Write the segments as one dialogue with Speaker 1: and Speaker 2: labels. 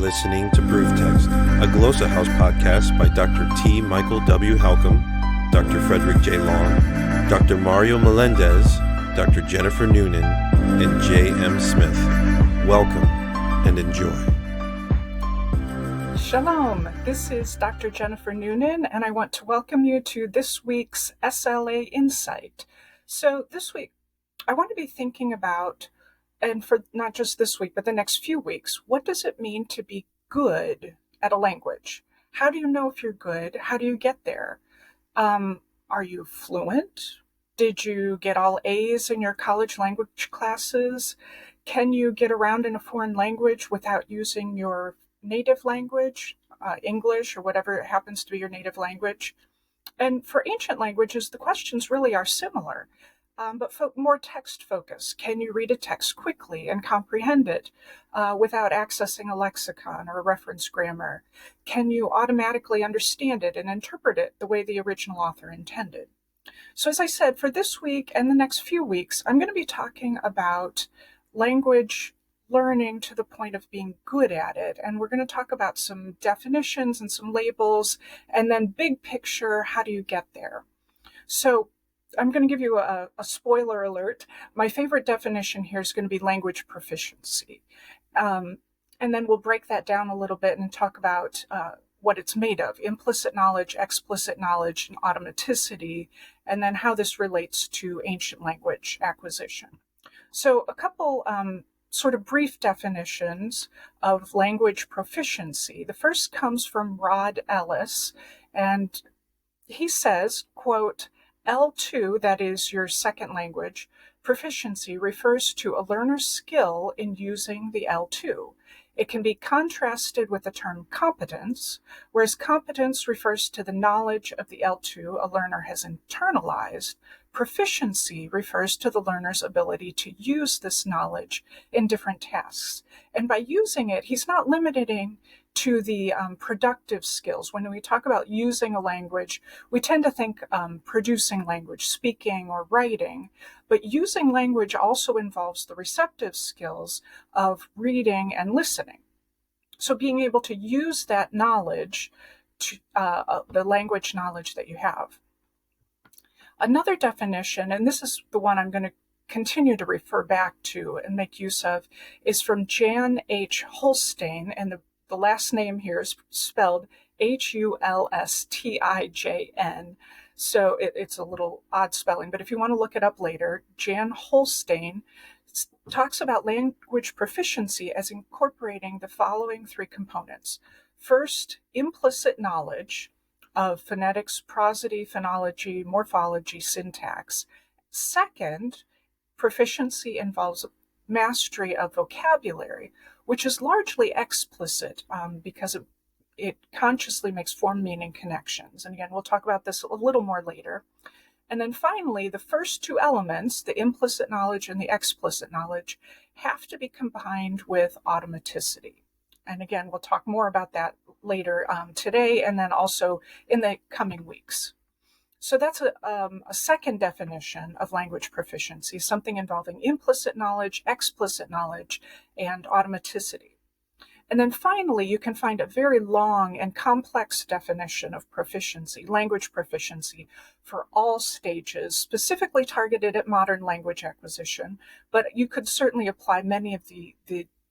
Speaker 1: listening to Proof Text, a Glossa House podcast by Dr. T. Michael W. Halcomb, Dr. Frederick J. Long, Dr. Mario Melendez, Dr. Jennifer Noonan, and J. M. Smith. Welcome and enjoy.
Speaker 2: Shalom, this is Dr. Jennifer Noonan, and I want to welcome you to this week's SLA Insight. So this week, I want to be thinking about, and for not just this week, but the next few weeks, what does it mean to be good at a language? How do you know if you're good? How do you get there? Are you fluent? Did you get all A's in your college language classes? Can you get around in a foreign language without using your native language, English, or whatever happens to be your native language? And for ancient languages, the questions really are similar. But more text focused. Can you read a text quickly and comprehend it without accessing a lexicon or a reference grammar? Can you automatically understand it and interpret it the way the original author intended? So as I said, for this week and the next few weeks, I'm going to be talking about language learning to the point of being good at it. And we're going to talk about some definitions and some labels, and then big picture, how do you get there? So I'm going to give you a spoiler alert. My favorite definition here is going to be language proficiency. And then we'll break that down a little bit and talk about what it's made of: implicit knowledge, explicit knowledge, and automaticity, and then how this relates to ancient language acquisition. So a couple sort of brief definitions of language proficiency. The first comes from Rod Ellis, and he says, quote, L2, that is your second language, proficiency refers to a learner's skill in using the L2. It can be contrasted with the term competence, whereas competence refers to the knowledge of the L2 a learner has internalized. Proficiency refers to the learner's ability to use this knowledge in different tasks. And by using it, he's not limiting to the productive skills. When we talk about using a language, we tend to think producing language, speaking or writing, but using language also involves the receptive skills of reading and listening. So being able to use that knowledge, the language knowledge that you have. Another definition, and this is the one I'm going to continue to refer back to and make use of, is from Jan H. Holstein, and the last name here is spelled Hulstijn. So it's a little odd spelling, but if you want to look it up later, Jan Holstein talks about language proficiency as incorporating the following three components. First, implicit knowledge of phonetics, prosody, phonology, morphology, syntax. Second, proficiency involves mastery of vocabulary, which is largely explicit because it consciously makes form-meaning connections. And again, we'll talk about this a little more later. And then finally, the first two elements, the implicit knowledge and the explicit knowledge, have to be combined with automaticity. And again, we'll talk more about that later today and then also in the coming weeks. So that's a second definition of language proficiency, something involving implicit knowledge, explicit knowledge, and automaticity. And then finally, you can find a very long and complex definition of proficiency, language proficiency, for all stages, specifically targeted at modern language acquisition, but you could certainly apply many of the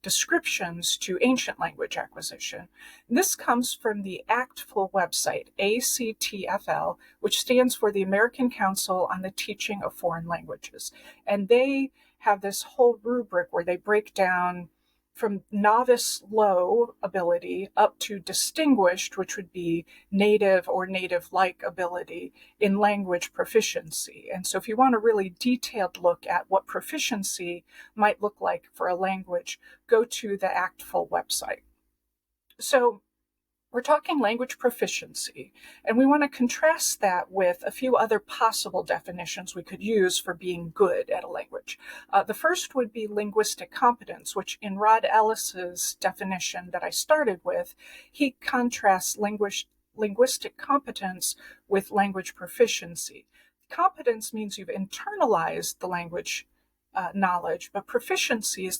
Speaker 2: descriptions to ancient language acquisition. This comes from the ACTFL website, ACTFL, which stands for the American Council on the Teaching of Foreign Languages. And they have this whole rubric where they break down from novice low ability up to distinguished, which would be native or native-like ability in language proficiency. And so if you want a really detailed look at what proficiency might look like for a language, go to the ACTFL website. So we're talking language proficiency, and we want to contrast that with a few other possible definitions we could use for being good at a language. The first would be linguistic competence, which in Rod Ellis's definition that I started with, he contrasts linguistic competence with language proficiency. Competence means you've internalized the language knowledge, but proficiency is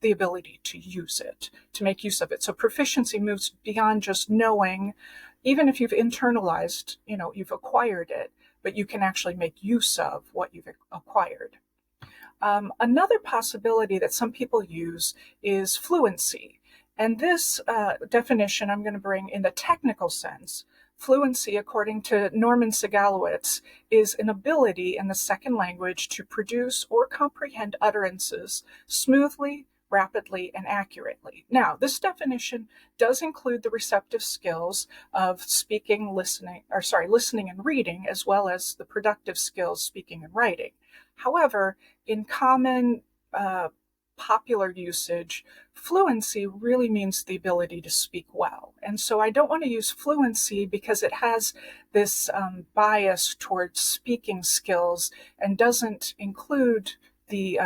Speaker 2: the ability to use it, to make use of it. So proficiency moves beyond just knowing, even if you've internalized, you've acquired it, but you can actually make use of what you've acquired. Another possibility that some people use is fluency. And this definition I'm going to bring in the technical sense. Fluency, according to Norman Sigalowitz, is an ability in the second language to produce or comprehend utterances smoothly, rapidly, and accurately. Now, this definition does include the receptive skills of listening and reading, as well as the productive skills, speaking and writing. However, in common popular usage, fluency really means the ability to speak well. And so I don't want to use fluency because it has this bias towards speaking skills and doesn't include the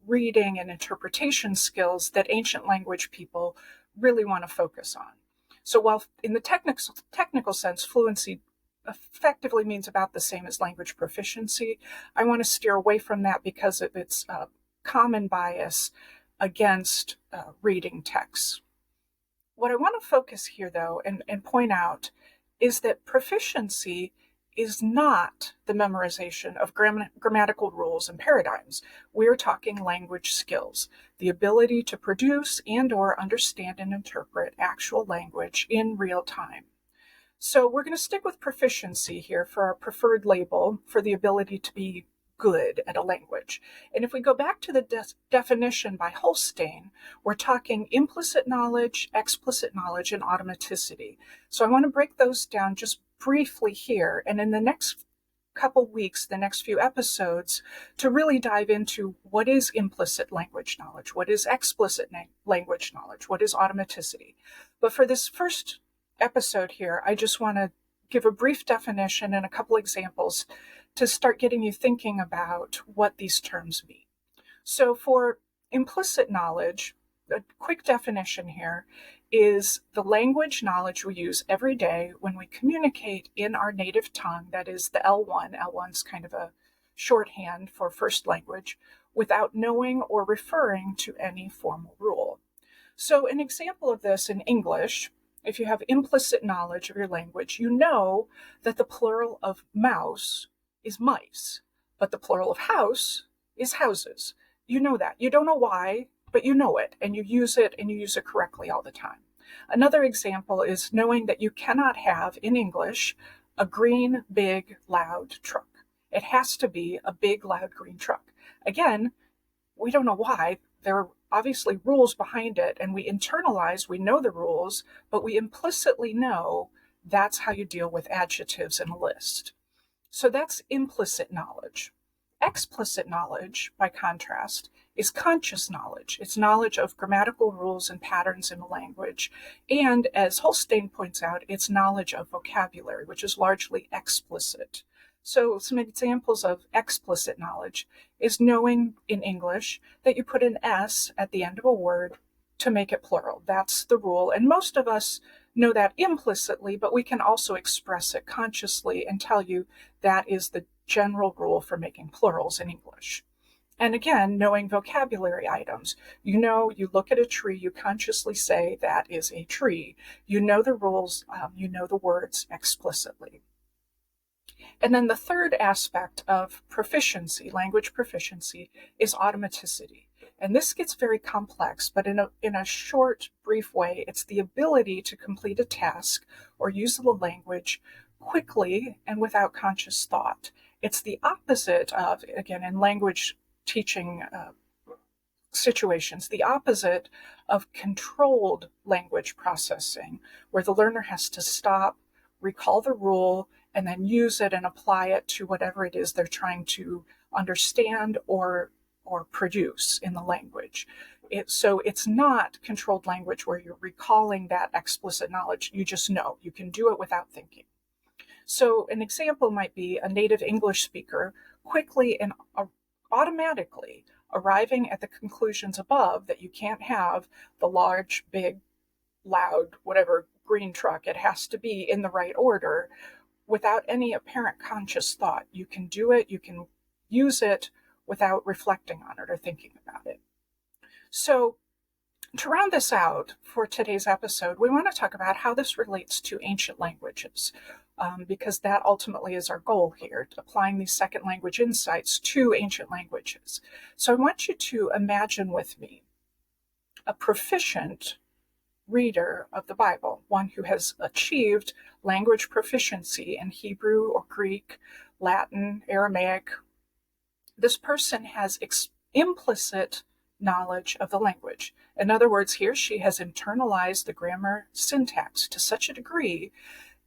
Speaker 2: reading and interpretation skills that ancient language people really want to focus on. So while in the technical sense, fluency effectively means about the same as language proficiency, I want to steer away from that because of its common bias against reading texts. What I want to focus here, though, and point out is that proficiency is not the memorization of grammatical rules and paradigms. We're talking language skills, the ability to produce and or understand and interpret actual language in real time. So we're going to stick with proficiency here for our preferred label for the ability to be good at a language. And if we go back to the definition by Holstein, we're talking implicit knowledge, explicit knowledge, and automaticity. So I want to break those down just briefly here, and in the next couple weeks, the next few episodes, to really dive into what is implicit language knowledge, what is explicit language knowledge, what is automaticity. But for this first episode here, I just want to give a brief definition and a couple examples to start getting you thinking about what these terms mean. So for implicit knowledge, a quick definition here is the language knowledge we use every day when we communicate in our native tongue, that is the L1. L1's kind of a shorthand for first language, without knowing or referring to any formal rule. So an example of this in English, if you have implicit knowledge of your language, you know that the plural of mouse is mice, but the plural of house is houses. You know that. You don't know why, but you know it, and you use it correctly all the time. Another example is knowing that you cannot have, in English, a green, big, loud truck. It has to be a big, loud green truck. Again, we don't know why. There are obviously rules behind it, and we know the rules, but we implicitly know that's how you deal with adjectives in a list. So that's implicit knowledge. Explicit knowledge, by contrast, is conscious knowledge. It's knowledge of grammatical rules and patterns in a language. And as Holstein points out, it's knowledge of vocabulary, which is largely explicit. So some examples of explicit knowledge is knowing in English that you put an S at the end of a word to make it plural. That's the rule. And most of us know that implicitly, but we can also express it consciously and tell you that is the general rule for making plurals in English. And again, knowing vocabulary items. You look at a tree, you consciously say that is a tree. You know the rules, you know the words explicitly. And then the third aspect of proficiency, language proficiency, is automaticity. And this gets very complex, but in a short, brief way, it's the ability to complete a task or use the language quickly and without conscious thought. It's the opposite of, again, in language teaching situations, the opposite of controlled language processing, where the learner has to stop, recall the rule, and then use it and apply it to whatever it is they're trying to understand or produce in the language. So it's not controlled language where you're recalling that explicit knowledge. You just know. You can do it without thinking. So an example might be a native English speaker quickly and automatically arriving at the conclusions above that you can't have the large, big, loud, whatever green truck. It has to be in the right order without any apparent conscious thought. You can do it. You can use it without reflecting on it or thinking about it. So to round this out for today's episode, we want to talk about how this relates to ancient languages, because that ultimately is our goal here, applying these second language insights to ancient languages. So I want you to imagine with me a proficient reader of the Bible, one who has achieved language proficiency in Hebrew or Greek, Latin, Aramaic. This person has implicit knowledge of the language. In other words, he or she has internalized the grammar syntax to such a degree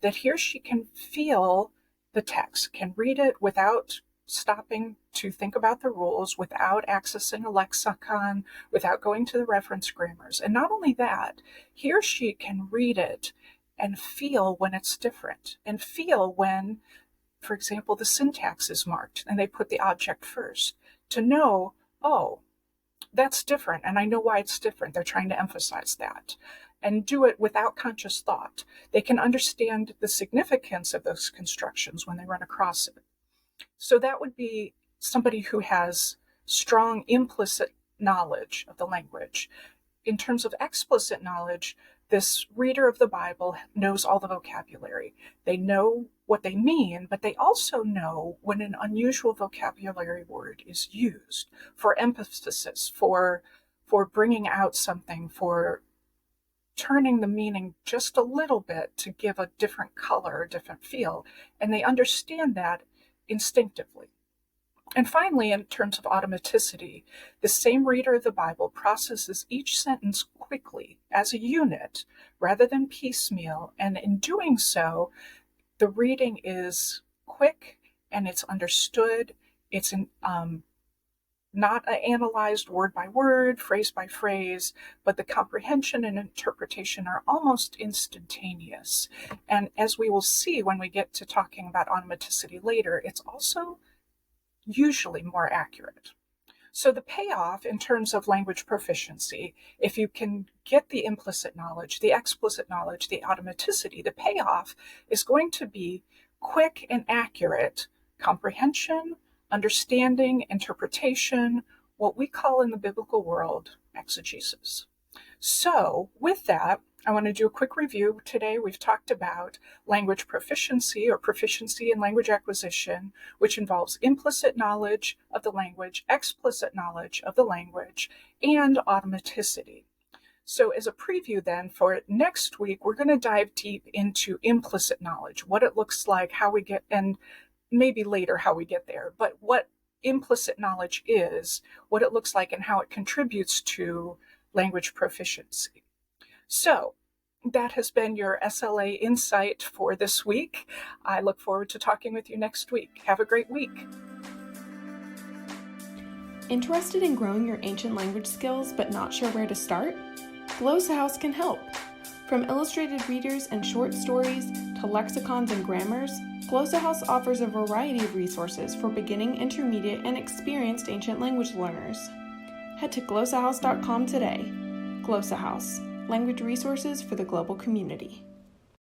Speaker 2: that he or she can feel the text, can read it without stopping to think about the rules, without accessing a lexicon, without going to the reference grammars. And not only that, he or she can read it and feel when it's different, and feel when, for example, the syntax is marked and they put the object first, to know, oh, that's different, and I know why it's different. They're trying to emphasize that, and do it without conscious thought. They can understand the significance of those constructions when they run across it. So that would be somebody who has strong implicit knowledge of the language. In terms of explicit knowledge, this reader of the Bible knows all the vocabulary. They know what they mean, but they also know when an unusual vocabulary word is used for emphasis, for bringing out something, for turning the meaning just a little bit to give a different color, a different feel, and they understand that instinctively. And finally, in terms of automaticity, the same reader of the Bible processes each sentence quickly as a unit rather than piecemeal, and in doing so, the reading is quick and it's understood. It's not analyzed word by word, phrase by phrase, but the comprehension and interpretation are almost instantaneous. And as we will see when we get to talking about automaticity later, it's also usually more accurate. So the payoff in terms of language proficiency, if you can get the implicit knowledge, the explicit knowledge, the automaticity, the payoff is going to be quick and accurate comprehension, understanding, interpretation, what we call in the biblical world exegesis. So with that, I want to do a quick review. Today we've talked about language proficiency or proficiency in language acquisition, which involves implicit knowledge of the language, explicit knowledge of the language, and automaticity. So as a preview then for next week, we're going to dive deep into implicit knowledge, what it looks like, how we get, and maybe later how we get there, but what implicit knowledge is, what it looks like, and how it contributes to language proficiency. So that has been your SLA Insight for this week. I look forward to talking with you next week. Have a great week.
Speaker 3: Interested in growing your ancient language skills but not sure where to start? Glossa House can help. From illustrated readers and short stories to lexicons and grammars, Glossa House offers a variety of resources for beginning, intermediate, and experienced ancient language learners. Head to glossahouse.com today. Glossa House, language resources for the global community.